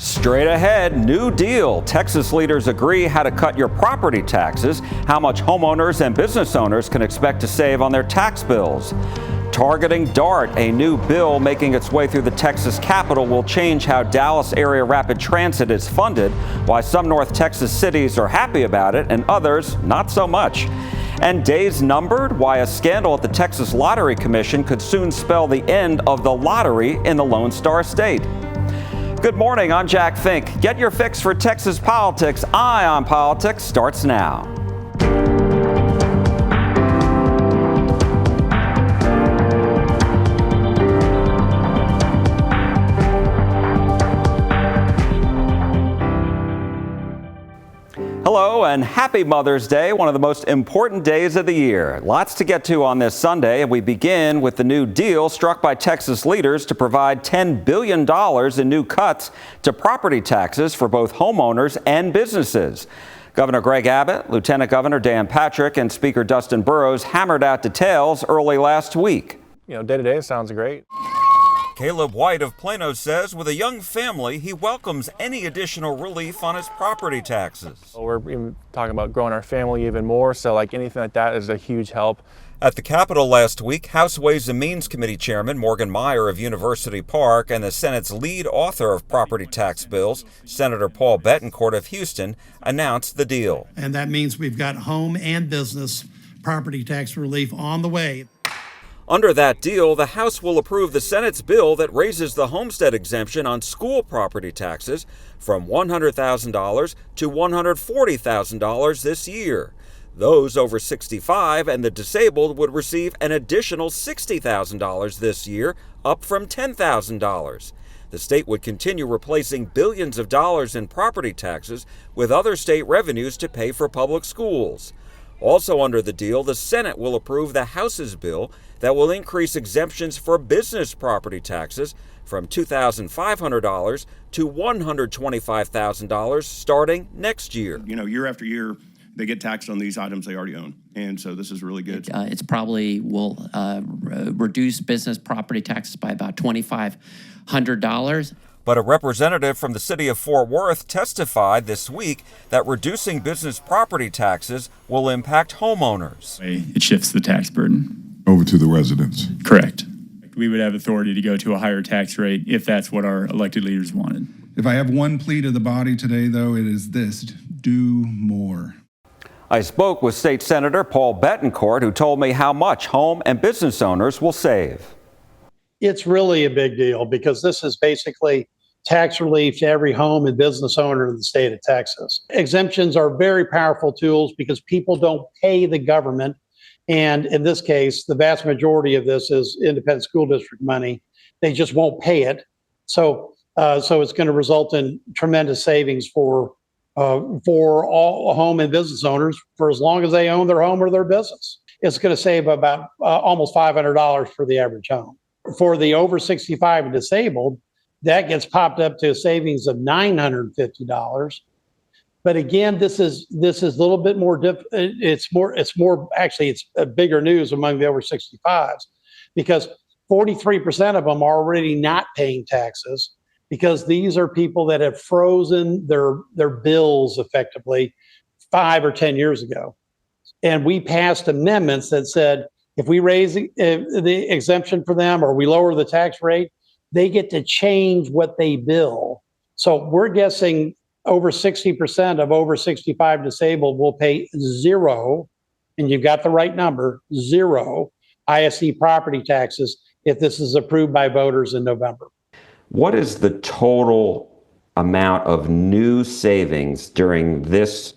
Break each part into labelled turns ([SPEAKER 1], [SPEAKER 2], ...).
[SPEAKER 1] Straight ahead, new deal. Texas leaders agree how to cut your property taxes, how much homeowners and business owners can expect to save on their tax bills. Targeting DART, a new bill making its way through the Texas Capitol, will change how Dallas area rapid transit is funded, why some North Texas cities are happy about it and others not so much. And days numbered, why a scandal at the Texas Lottery Commission could soon spell the end of the lottery in the Lone Star State. Good morning, I'm Jack Fink. Get your fix for Texas politics. Eye on Politics starts now. Hello and happy Mother's Day, one of the most important days of the year. Lots to get to on this Sunday, and we begin with the new deal struck by Texas leaders to provide $10 billion in new cuts to property taxes for both homeowners and businesses. Governor Greg Abbott, Lieutenant Governor Dan Patrick, and Speaker Dustin Burrows hammered out details early last week.
[SPEAKER 2] Day to day sounds great.
[SPEAKER 1] Caleb White of Plano says with a young family, he welcomes any additional relief on his property taxes.
[SPEAKER 2] We're even talking about growing our family even more, so anything like that is a huge help.
[SPEAKER 1] At the Capitol last week, House Ways and Means Committee Chairman Morgan Meyer of University Park and the Senate's lead author of property tax bills, Senator Paul Bettencourt of Houston, announced the deal.
[SPEAKER 3] And that means we've got home and business property tax relief on the way.
[SPEAKER 1] Under that deal, the House will approve the Senate's bill that raises the homestead exemption on school property taxes from $100,000 to $140,000 this year. Those over 65 and the disabled would receive an additional $60,000 this year, up from $10,000. The state would continue replacing billions of dollars in property taxes with other state revenues to pay for public schools. Also under the deal, the Senate will approve the House's bill that will increase exemptions for business property taxes from $2,500 to $125,000 starting next year.
[SPEAKER 4] Year after year, they get taxed on these items they already own. And so this is really good.
[SPEAKER 5] It's probably will reduce business property taxes by about $2,500.
[SPEAKER 1] But a representative from the city of Fort Worth testified this week that reducing business property taxes will impact homeowners.
[SPEAKER 6] It shifts the tax burden
[SPEAKER 7] over to the residents.
[SPEAKER 6] Correct. We would have authority to go to a higher tax rate if that's what our elected leaders wanted.
[SPEAKER 7] If I have one plea to the body today, though, it is this: do more.
[SPEAKER 1] I spoke with State Senator Paul Bettencourt, who told me how much home and business owners will save.
[SPEAKER 3] It's really a big deal because this is basically tax relief to every home and business owner in the state of Texas. Exemptions are very powerful tools because people don't pay the government. And in this case, the vast majority of this is independent school district money. They just won't pay it. So it's going to result in tremendous savings for all home and business owners for as long as they own their home or their business. It's going to save about almost $500 for the average home. For the over 65 and disabled, that gets popped up to a savings of $950. But again, this is a little bit more it's a bigger news among the over 65s because 43% of them are already not paying taxes because these are people that have frozen their bills effectively 5 or 10 years ago. And we passed amendments that said if we raise the exemption for them or we lower the tax rate, they get to change what they bill. So we're guessing over 60% of over 65 disabled will pay zero, and you've got the right number, zero ISC property taxes if this is approved by voters in November.
[SPEAKER 8] What is the total amount of new savings during this,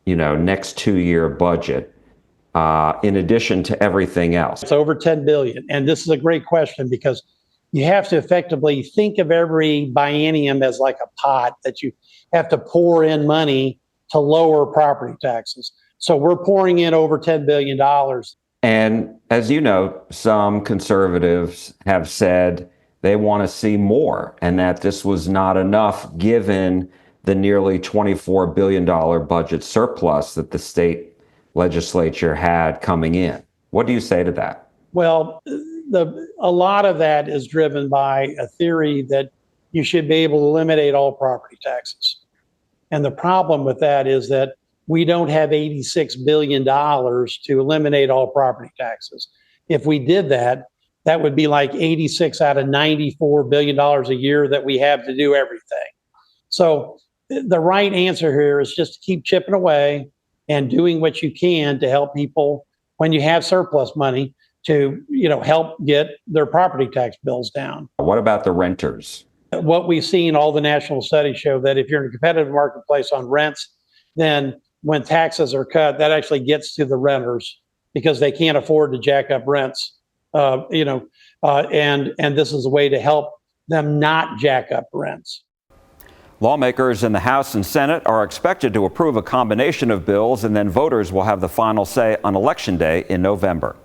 [SPEAKER 8] next 2-year budget? In addition to everything else?
[SPEAKER 3] It's over $10 billion. And this is a great question because you have to effectively think of every biennium as like a pot that you have to pour in money to lower property taxes. So we're pouring in over $10 billion.
[SPEAKER 8] And as you know, some conservatives have said they want to see more and that this was not enough given the nearly $24 billion budget surplus that the state legislature had coming in. What do you say to that?
[SPEAKER 3] Well, a lot of that is driven by a theory that you should be able to eliminate all property taxes. And the problem with that is that we don't have $86 billion to eliminate all property taxes. If we did that, that would be like 86 out of $94 billion a year that we have to do everything. So the right answer here is just to keep chipping away and doing what you can to help people when you have surplus money to, help get their property tax bills down.
[SPEAKER 8] What about the renters?
[SPEAKER 3] What we've seen, all the national studies show that if you're in a competitive marketplace on rents, then when taxes are cut, that actually gets to the renters because they can't afford to jack up rents. And this is a way to help them not jack up rents.
[SPEAKER 1] Lawmakers in the House and Senate are expected to approve a combination of bills, and then voters will have the final say on Election Day in November.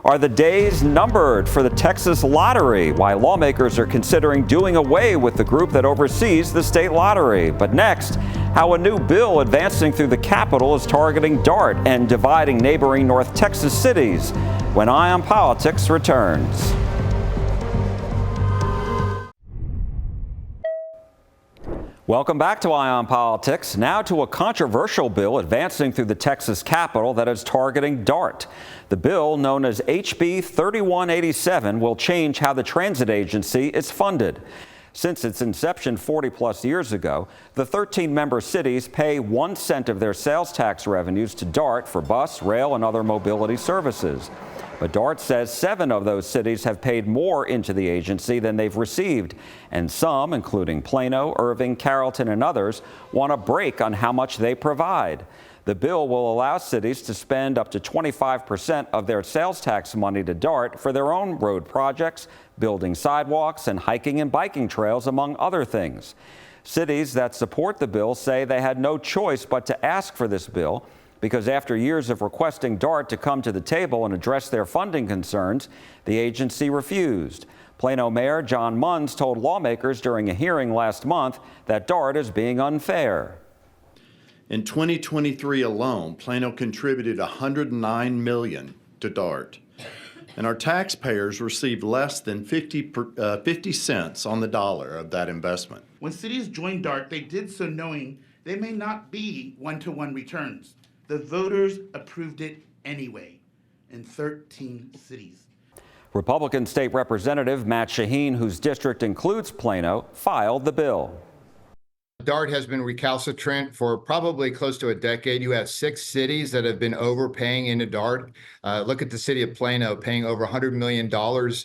[SPEAKER 1] Are the days numbered for the Texas lottery? Why lawmakers are considering doing away with the group that oversees the state lottery. But next, how a new bill advancing through the Capitol is targeting DART and dividing neighboring North Texas cities. When Eye on Politics returns. Welcome back to Eye on Politics. Now to a controversial bill advancing through the Texas Capitol that is targeting DART. The bill, known as HB 3187, will change how the transit agency is funded. Since its inception 40-plus years ago, the 13-member cities pay 1 cent of their sales tax revenues to DART for bus, rail, and other mobility services. But DART says 7 of those cities have paid more into the agency than they've received, and some, including Plano, Irving, Carrollton, and others, want a break on how much they provide. The bill will allow cities to spend up to 25% of their sales tax money to DART for their own road projects, building sidewalks, and hiking and biking trails, among other things. Cities that support the bill say they had no choice but to ask for this bill, because after years of requesting DART to come to the table and address their funding concerns, the agency refused. Plano Mayor John Munns told lawmakers during a hearing last month that DART is being unfair.
[SPEAKER 9] In 2023 alone, Plano contributed $109 million to DART, and our taxpayers received less than 50 cents on the dollar of that investment.
[SPEAKER 10] When cities joined DART, they did so knowing they may not be one-to-one returns. The voters approved it anyway in 13 cities.
[SPEAKER 1] Republican State Representative Matt Shaheen, whose district includes Plano, filed the bill.
[SPEAKER 11] DART has been recalcitrant for probably close to a decade. You have 6 cities that have been overpaying into DART. Look at the city of Plano paying over $100 million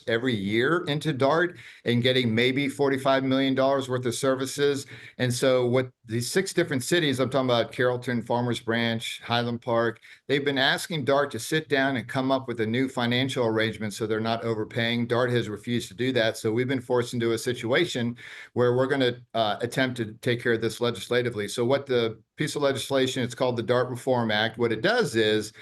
[SPEAKER 11] every year into DART and getting maybe $45 million worth of services. And so what these 6 different cities, I'm talking about Carrollton, Farmers Branch, Highland Park, they've been asking DART to sit down and come up with a new financial arrangement so they're not overpaying. DART has refused to do that. So we've been forced into a situation where we're going to attempt to take care of this legislatively. So what the piece of legislation, it's called the DART Reform Act. What it does is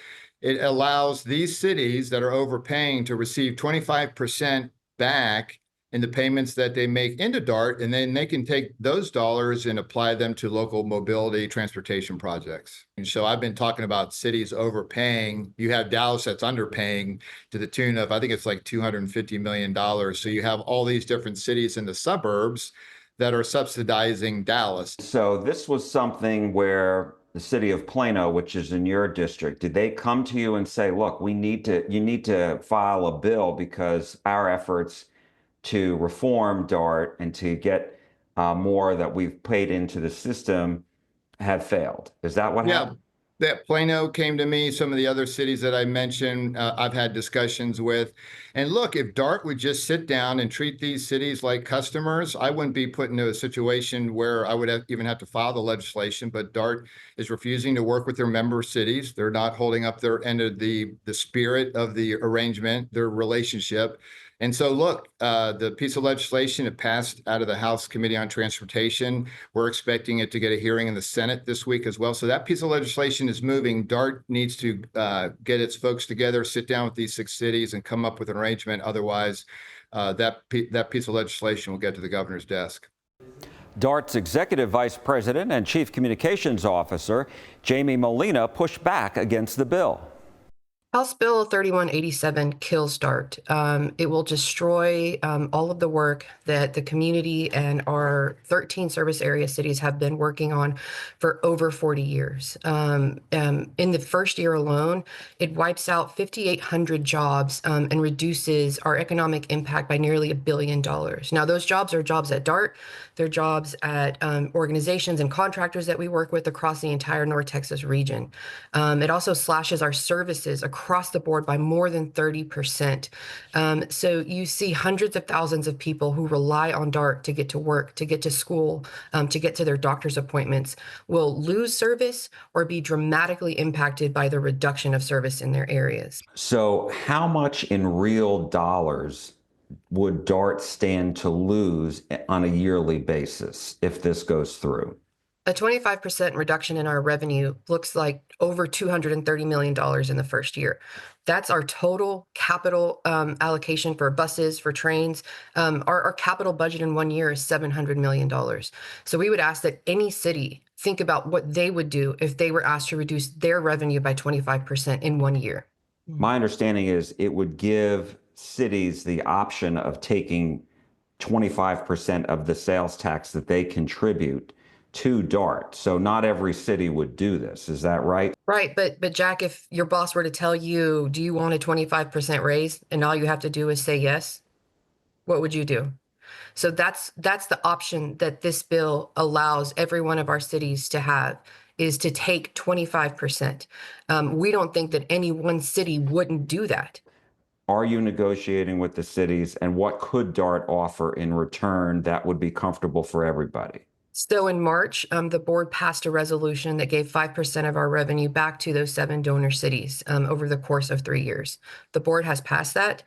[SPEAKER 11] it allows these cities that are overpaying to receive 25% back in the payments that they make into DART, and then they can take those dollars and apply them to local mobility transportation projects. And so I've been talking about cities overpaying. You have Dallas that's underpaying to the tune of, I think it's like $250 million. So you have all these different cities in the suburbs that are subsidizing Dallas.
[SPEAKER 8] So this was something where the city of Plano, which is in your district, did they come to you and say, look, you need to file a bill because our efforts to reform DART and to get more that we've paid into the system have failed? Is that what happened?
[SPEAKER 11] That Plano came to me, some of the other cities that I mentioned, I've had discussions with. And look, if DART would just sit down and treat these cities like customers, I wouldn't be put into a situation where I would even have to file the legislation. But DART is refusing to work with their member cities. They're not holding up their end of the spirit of the arrangement, their relationship. And so, look, the piece of legislation, it passed out of the House Committee on Transportation. We're expecting it to get a hearing in the Senate this week as well. So that piece of legislation is moving. DART needs to get its folks together, sit down with these 6 cities and come up with an arrangement. Otherwise, that piece of legislation will get to the governor's desk.
[SPEAKER 1] DART's Executive Vice President and Chief Communications Officer, Jamie Molina, pushed back against the bill.
[SPEAKER 12] House Bill 3187 kills DART. It will destroy all of the work that the community and our 13 service area cities have been working on for over 40 years. In the first year alone, it wipes out 5,800 jobs and reduces our economic impact by nearly $1 billion. Now, those jobs are jobs at DART. They're jobs at organizations and contractors that we work with across the entire North Texas region. It also slashes our services across the board by more than 30%. So you see hundreds of thousands of people who rely on DART to get to work, to get to school, to get to their doctor's appointments, will lose service or be dramatically impacted by the reduction of service in their areas.
[SPEAKER 8] So how much in real dollars would DART stand to lose on a yearly basis if this goes through?
[SPEAKER 12] A 25% reduction in our revenue looks like over $230 million in the first year. That's our total capital allocation for buses, for trains. Our capital budget in 1 year is $700 million. So we would ask that any city think about what they would do if they were asked to reduce their revenue by 25% in 1 year.
[SPEAKER 8] My understanding is it would give cities the option of taking 25% of the sales tax that they contribute to DART. So not every city would do this. Is that right?
[SPEAKER 12] Right. But Jack, if your boss were to tell you, do you want a 25% raise? And all you have to do is say yes, what would you do? So that's the option that this bill allows every one of our cities to have, is to take 25%. We don't think that any one city wouldn't do that.
[SPEAKER 8] Are you negotiating with the cities, and what could DART offer in return that would be comfortable for everybody?
[SPEAKER 12] So in March, the board passed a resolution that gave 5% of our revenue back to those 7 donor cities over the course of 3 years. The board has passed that.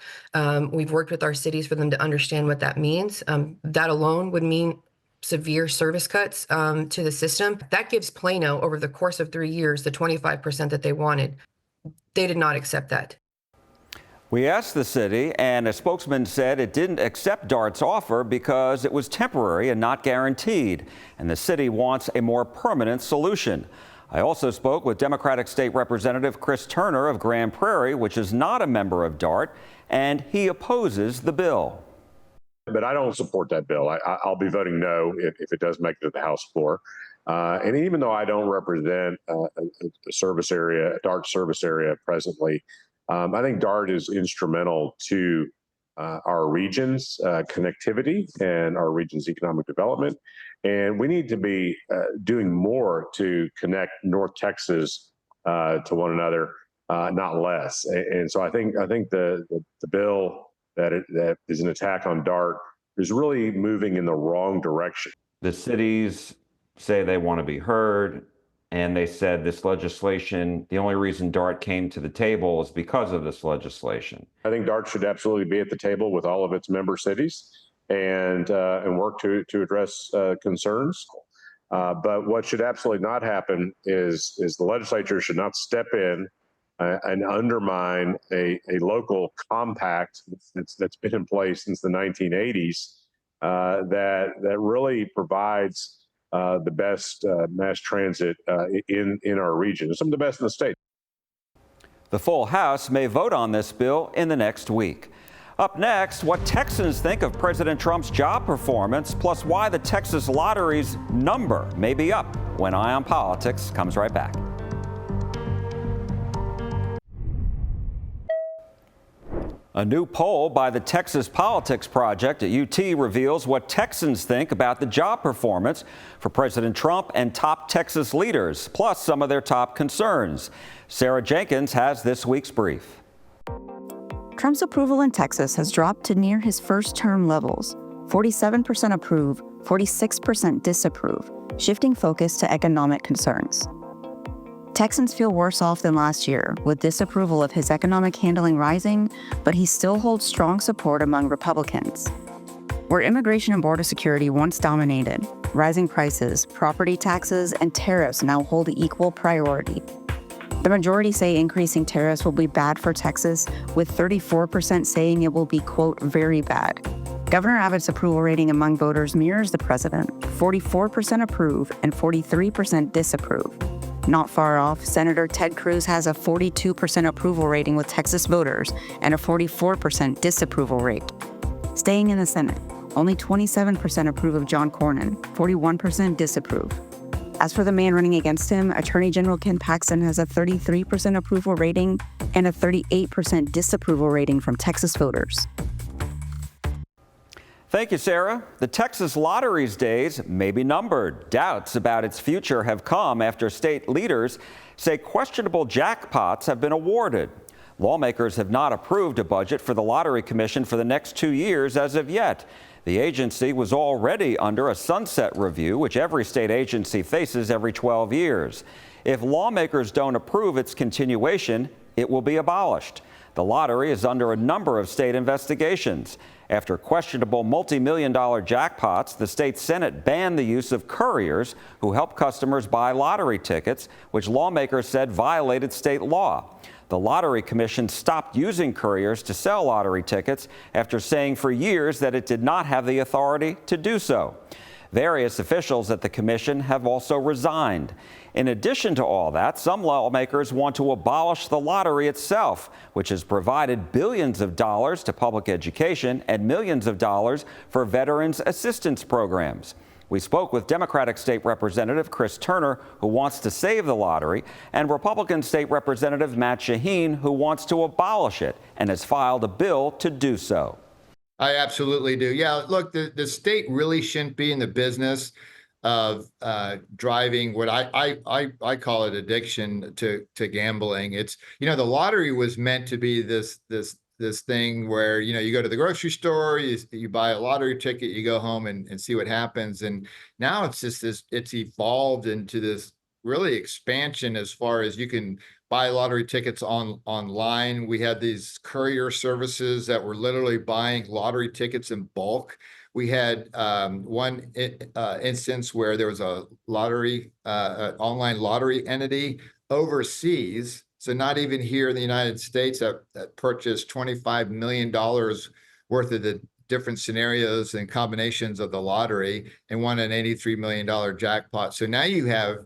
[SPEAKER 12] We've worked with our cities for them to understand what that means. That alone would mean severe service cuts to the system. That gives Plano, over the course of 3 years, the 25% that they wanted. They did not accept that.
[SPEAKER 1] We asked the city, and a spokesman said it didn't accept DART's offer because it was temporary and not guaranteed, and the city wants a more permanent solution. I also spoke with Democratic State Representative Chris Turner of Grand Prairie, which is not a member of DART, and he opposes the bill.
[SPEAKER 13] But I don't support that bill. I'll be voting no if it does make it to the House floor. And even though I don't represent a service area, a DART service area presently, I think DART is instrumental to our region's connectivity and our region's economic development. And we need to be doing more to connect North Texas to one another, not less. And so I think the bill that is an attack on DART is really moving in the wrong direction.
[SPEAKER 8] The cities say they want to be heard, and they said this legislation, the only reason DART came to the table is because of this legislation.
[SPEAKER 13] I think DART should absolutely be at the table with all of its member cities and work to address concerns. But what should absolutely not happen is the legislature should not step in and undermine a local compact that's been in place since the 1980s that really provides the best mass transit in our region, some of the best in the state.
[SPEAKER 1] The full House may vote on this bill in the next week. Up next, what Texans think of President Trump's job performance, plus why the Texas Lottery's number may be up, when Eye on Politics comes right back. A new poll by the Texas Politics Project at UT reveals what Texans think about the job performance for President Trump and top Texas leaders, plus some of their top concerns. Sarah Jenkins has this week's brief.
[SPEAKER 14] Trump's approval in Texas has dropped to near his first-term levels. 47% approve, 46% disapprove, shifting focus to economic concerns. Texans feel worse off than last year, with disapproval of his economic handling rising, but he still holds strong support among Republicans. Where immigration and border security once dominated, rising prices, property taxes, and tariffs now hold equal priority. The majority say increasing tariffs will be bad for Texas, with 34% saying it will be, quote, very bad. Governor Abbott's approval rating among voters mirrors the president. 44% approve and 43% disapprove. Not far off, Senator Ted Cruz has a 42% approval rating with Texas voters and a 44% disapproval rate. Staying in the Senate, only 27% approve of John Cornyn, 41% disapprove. As for the man running against him, Attorney General Ken Paxton has a 33% approval rating and a 38% disapproval rating from Texas voters.
[SPEAKER 1] Thank you, Sarah. The Texas Lottery's days may be numbered. Doubts about its future have come after state leaders say questionable jackpots have been awarded. Lawmakers have not approved a budget for the Lottery Commission for the next 2 years as of yet. The agency was already under a sunset review, which every state agency faces every 12 years. If lawmakers don't approve its continuation, it will be abolished. The lottery is under a number of state investigations. After questionable multi-million-dollar jackpots, the state Senate banned the use of couriers who help customers buy lottery tickets, which lawmakers said violated state law. The Lottery Commission stopped using couriers to sell lottery tickets after saying for years that it did not have the authority to do so. Various officials at the commission have also resigned. In addition to all that, some lawmakers want to abolish the lottery itself, which has provided billions of dollars to public education and millions of dollars for veterans assistance programs. We spoke with Democratic State Representative Chris Turner, who wants to save the lottery, and Republican State Representative Matt Shaheen, who wants to abolish it and has filed a bill to do so.
[SPEAKER 11] I absolutely do. Yeah, look, the state really shouldn't be in the business of driving what I call it addiction to gambling. It's, the lottery was meant to be this thing where, you go to the grocery store, you buy a lottery ticket, you go home and see what happens. And now it's just it's evolved into this really expansion as far as you can buy lottery tickets online. We had these courier services that were literally buying lottery tickets in bulk. We had one instance where there was a lottery, online lottery entity overseas, so not even here in the United States, that purchased $25 million worth of the different scenarios and combinations of the lottery and won an $83 million jackpot. So now you have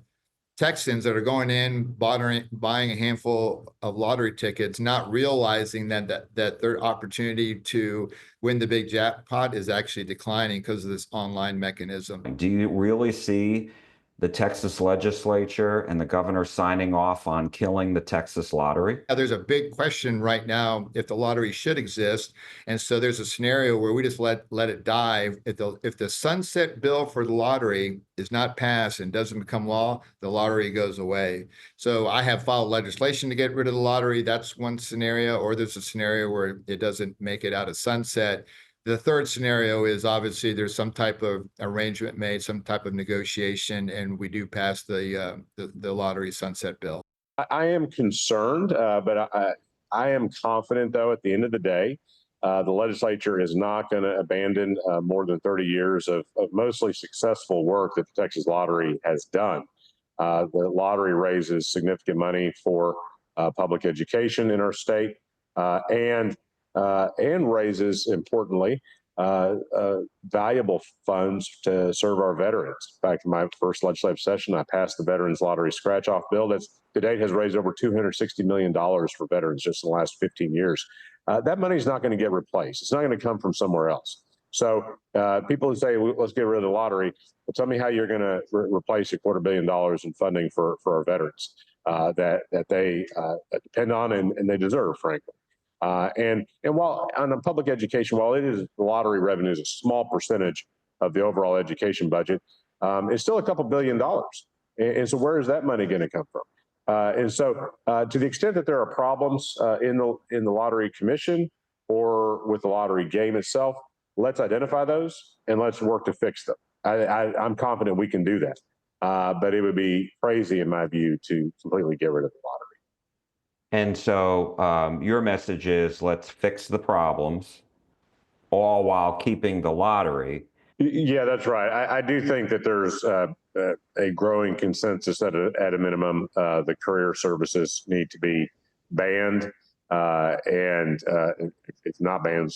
[SPEAKER 11] Texans that are going in, buying a handful of lottery tickets, not realizing that their opportunity to win the big jackpot is actually declining because of this online mechanism.
[SPEAKER 8] Do you really see the Texas legislature and the governor signing off on killing the Texas lottery?
[SPEAKER 11] There's a big question right now if the lottery should exist. And so there's a scenario where we just let it die. If the sunset bill for the lottery is not passed and doesn't become law, the lottery goes away. So I have filed legislation to get rid of the lottery. That's one scenario. Or there's a scenario where it doesn't make it out of sunset. The third scenario is obviously there's some type of arrangement made, some type of negotiation, and we do pass the lottery sunset bill.
[SPEAKER 13] I am concerned, but I am confident, though, at the end of the day, the legislature is not going to abandon more than 30 years of mostly successful work that the Texas Lottery has done. The lottery raises significant money for public education in our state, and raises, importantly, valuable funds to serve our veterans. In fact, in my first legislative session, I passed the Veterans Lottery Scratch-Off Bill that to date has raised over $260 million for veterans just in the last 15 years. That money is not going to get replaced. It's not going to come from somewhere else. So people who say, let's get rid of the lottery, well, tell me how you're going to replace $250 million in funding for our veterans that they depend on and they deserve, frankly. And while on public education, while the lottery revenue is a small percentage of the overall education budget, it's still a couple $2 billion. And so where is that money going to come from? And so to the extent that there are problems in the Lottery Commission or with the lottery game itself, let's identify those and let's work to fix them. I'm confident we can do that. But it would be crazy, in my view, to completely get rid of the lottery.
[SPEAKER 8] And so your message is let's fix the problems, all while keeping the lottery.
[SPEAKER 13] Yeah, that's right. I do think that there's a growing consensus at a minimum. The courier services need to be banned, and if not banned,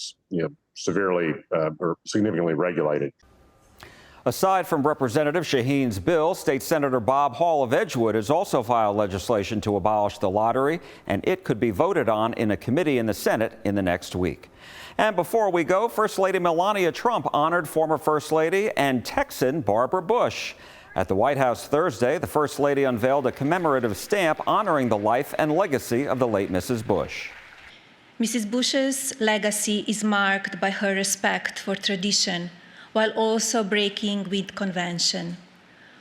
[SPEAKER 13] severely or significantly regulated.
[SPEAKER 1] Aside from Representative Shaheen's bill, State Senator Bob Hall of Edgewood has also filed legislation to abolish the lottery, and it could be voted on in a committee in the Senate in the next week. And before we go, First Lady Melania Trump honored former First Lady and Texan Barbara Bush. At the White House Thursday, the First Lady unveiled a commemorative stamp honoring the life and legacy of the late Mrs. Bush.
[SPEAKER 15] Mrs. Bush's legacy is marked by her respect for tradition, while also breaking with convention.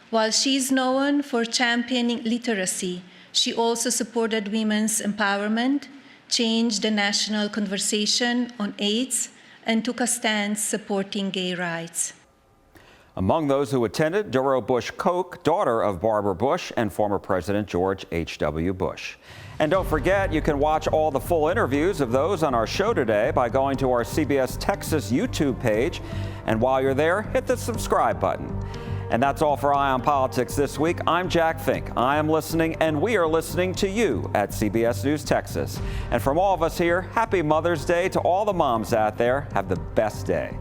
[SPEAKER 15] While she is known for championing literacy, she also supported women's empowerment, changed the national conversation on AIDS, and took a stance supporting gay rights.
[SPEAKER 1] Among those who attended, Duro Bush Koch, daughter of Barbara Bush and former President George H.W. Bush. And don't forget, you can watch all the full interviews of those on our show today by going to our CBS Texas YouTube page. And while you're there, hit the subscribe button. And that's all for Eye on Politics this week. I'm Jack Fink. I am listening, and we are listening to you at CBS News Texas. And from all of us here, happy Mother's Day to all the moms out there. Have the best day.